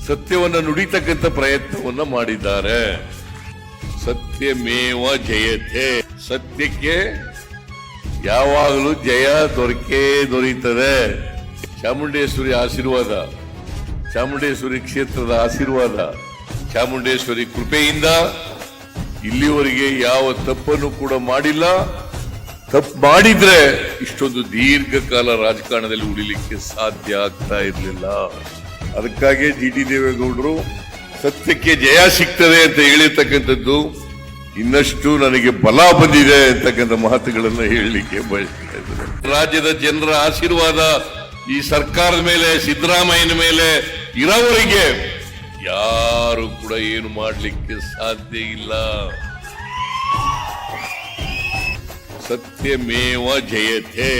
ಸತ್ಯವನ್ನ ನುಡಿತಕ್ಕಂಥ ಪ್ರಯತ್ನವನ್ನ ಮಾಡಿದ್ದಾರೆ. ಸತ್ಯಮೇವ ಜಯತೆ, ಸತ್ಯಕ್ಕೆ ಯಾವಾಗಲೂ ಜಯ ದೊರೆಯುತ್ತದೆ. ಚಾಮುಂಡೇಶ್ವರಿ ಆಶೀರ್ವಾದ, ಚಾಮುಂಡೇಶ್ವರಿ ಕ್ಷೇತ್ರದ ಆಶೀರ್ವಾದ, ಚಾಮುಂಡೇಶ್ವರಿ ಕೃಪೆಯಿಂದ ಇಲ್ಲಿವರೆಗೆ ಯಾವ ತಪ್ಪನ್ನು ಕೂಡ ಮಾಡಿಲ್ಲ. ತಪ್ಪು ಮಾಡಿದ್ರೆ ಇಷ್ಟೊಂದು ದೀರ್ಘಕಾಲ ರಾಜಕಾರಣದಲ್ಲಿ ಉಳಿಲಿಕ್ಕೆ ಸಾಧ್ಯ ಆಗ್ತಾ ಇರಲಿಲ್ಲ. ಅದಕ್ಕಾಗಿ ಡಿ ದೇವೇಗೌಡರು ಸತ್ಯಕ್ಕೆ ಜಯ ಸಿಗ್ತದೆ ಅಂತ ಹೇಳಿರ್ತಕ್ಕಂಥದ್ದು ಇನ್ನಷ್ಟು ನನಗೆ ಬಲ ಬಂದಿದೆ ಅಂತಕ್ಕಂಥ ಮಾತುಗಳನ್ನು ಹೇಳಲಿಕ್ಕೆ ಬಯಸ್ತಾ ಇದ್ದಾರೆ. ರಾಜ್ಯದ ಜನರ ಆಶೀರ್ವಾದ ಈ ಸರ್ಕಾರದ ಮೇಲೆ, ಸಿದ್ದರಾಮಯ್ಯನ ಮೇಲೆ ಇರೋವರೆಗೆ ಯಾರು ಕೂಡ ಏನು ಮಾಡಲಿಕ್ಕೆ ಸಾಧ್ಯ ಇಲ್ಲ. ಸತ್ಯಮೇವ ಜಯತೆ.